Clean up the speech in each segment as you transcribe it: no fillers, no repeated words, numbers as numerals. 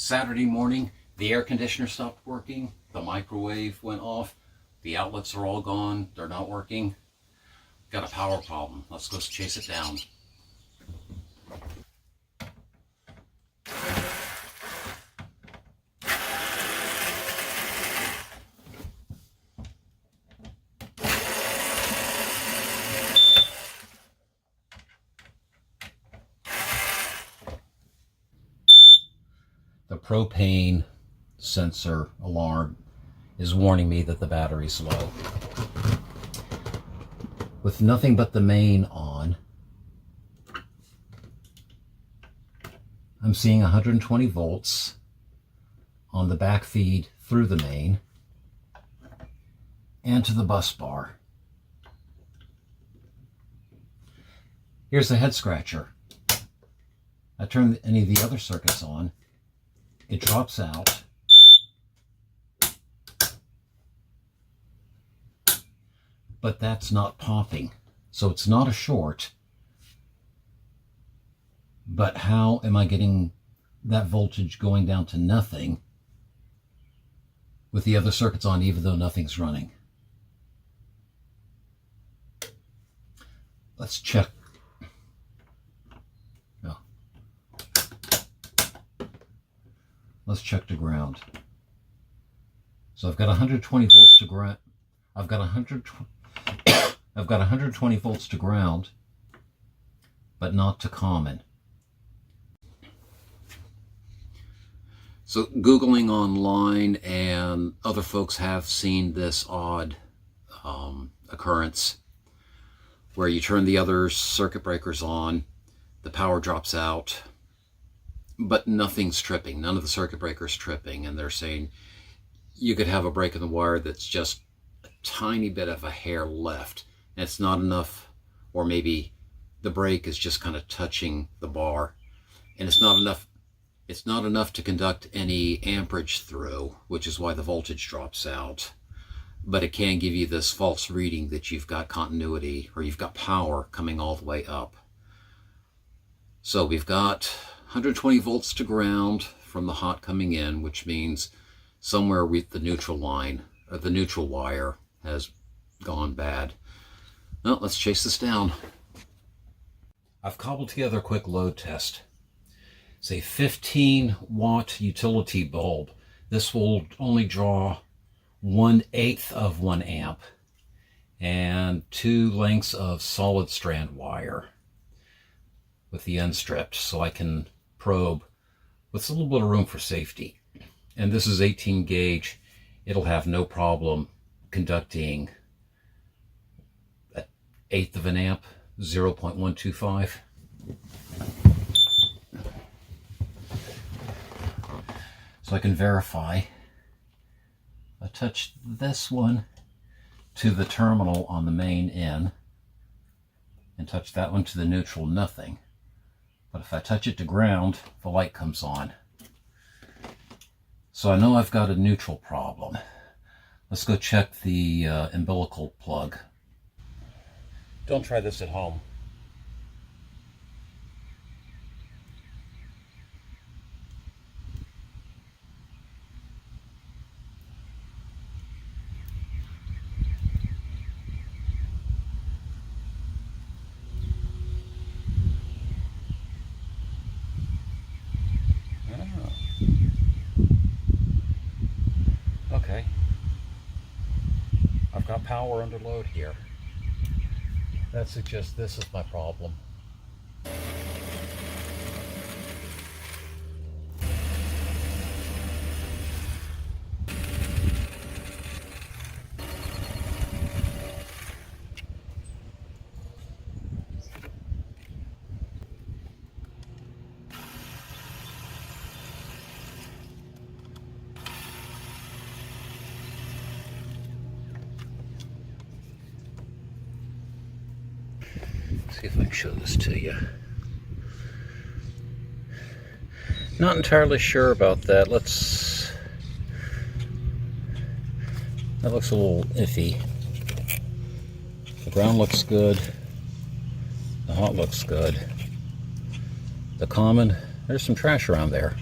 Saturday morning, the air conditioner stopped working, the microwave went off, the outlets are all gone, they're not working. Got a power problem. Let's go chase it down. The propane sensor alarm is warning me that the battery's low. With nothing but the main on, I'm seeing 120 volts on the back feed through the main and to the bus bar. Here's the head scratcher. I turn any of the other circuits on, it drops out. But that's not popping. So it's not a short. But how am I getting that voltage going down to nothing with the other circuits on, even though nothing's running? Let's check. No. Let's check to ground. So I've got 120 volts to ground. I've got 120 volts to ground, but not to common. So Googling online, and other folks have seen this odd occurrence where you turn the other circuit breakers on, the power drops out, but nothing's tripping. None of the circuit breakers tripping, and they're saying you could have a break in the wire that's just a tiny bit of a hair left. And it's not enough, or maybe the break is just kind of touching the bar, and it's not enough to conduct any amperage through, which is why the voltage drops out. But it can give you this false reading that you've got continuity, or you've got power coming all the way up. So we've got 120 volts to ground from the hot coming in, which means somewhere with the neutral line, or the neutral wire has gone bad. Well, let's chase this down. I've cobbled together a quick load test. It's a 15-watt utility bulb. This will only draw 1/8 of 1 amp and 2 lengths of solid strand wire with the end stripped, so I can probe with a little bit of room for safety. And this is 18 gauge. It'll have no problem conducting 1/8 of an amp, 0.125. So I can verify. I touch this one to the terminal on the main in, and touch that one to the neutral, nothing. But if I touch it to ground, the light comes on. So I know I've got a neutral problem. Let's go check the umbilical plug. Don't try this at home. Okay. I've got power under load here. That suggests this is my problem. See if I can show this to you. Not entirely sure about that. That looks a little iffy. The ground looks good. The hot looks good. The common, there's some trash around there.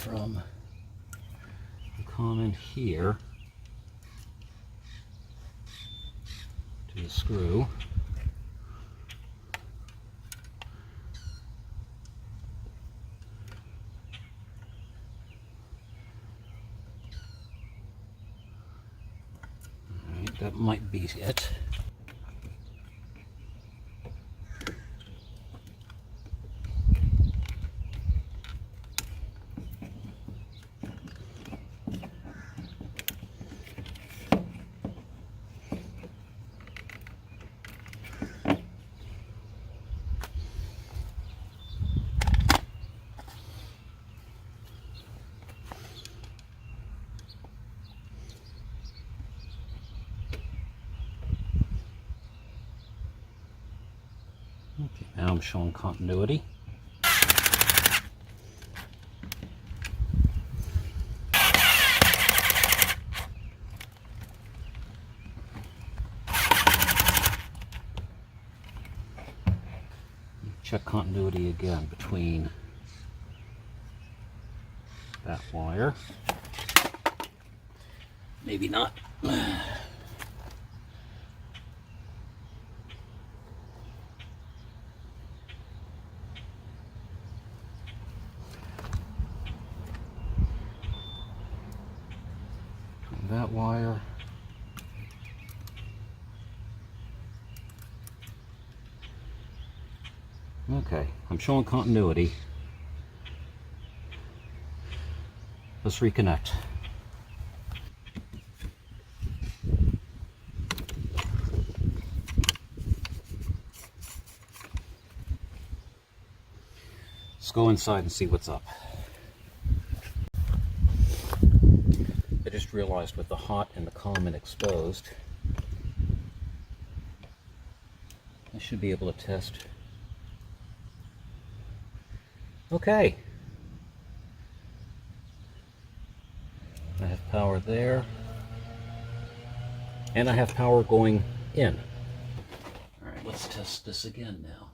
from the common here to the screw. All right, that might be it. Okay, now I'm showing continuity. Check continuity again between that wire. Maybe not. That wire. Okay, I'm showing continuity. Let's reconnect. Let's go inside and see what's up. I just realized with the hot and the common exposed, I should be able to test. Okay. I have power there. And I have power going in. All right, let's test this again now.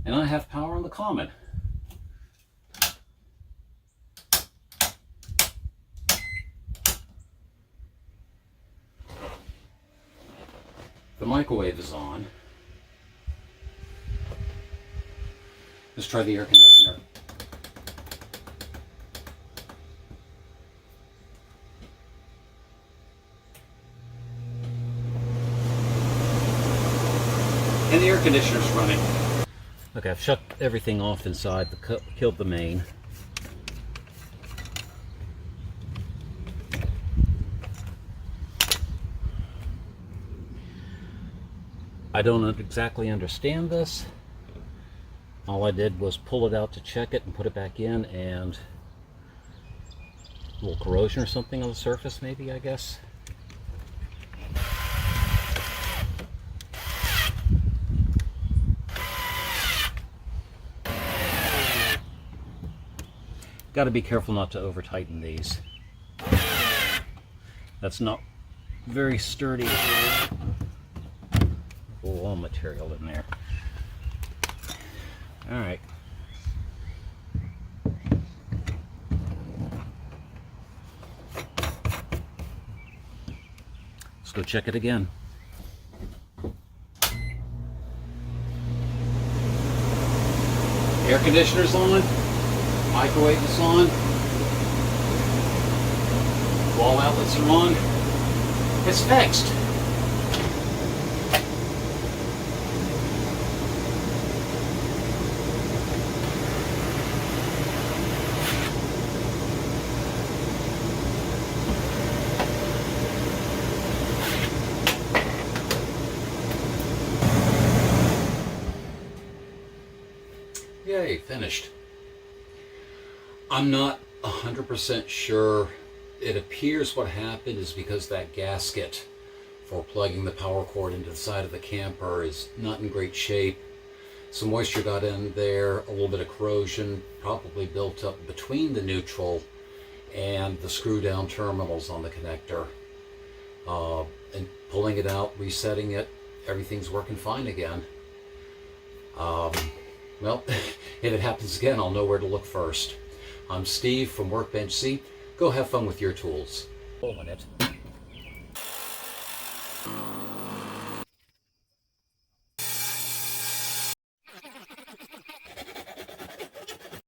And I have power on the common. The microwave is on. Let's try the air conditioner. And the air conditioner's running. Okay, I've shut everything off inside, killed the main. I don't exactly understand this. All I did was pull it out to check it and put it back in, and a little corrosion or something on the surface, maybe, I guess. Got to be careful not to over tighten these. That's not very sturdy. Wall material in there. All right. Let's go check it again. Air conditioner's on. Microwave is on. Wall outlets are on. It's fixed. Yay, finished. I'm not 100% sure. It appears what happened is because that gasket for plugging the power cord into the side of the camper is not in great shape. Some moisture got in there, a little bit of corrosion probably built up between the neutral and the screw down terminals on the connector. And pulling it out, resetting it, everything's working fine again. Well, if it happens again, I'll know where to look first. I'm Steve from Workbench-Z. Go have fun with your tools. Hold on it.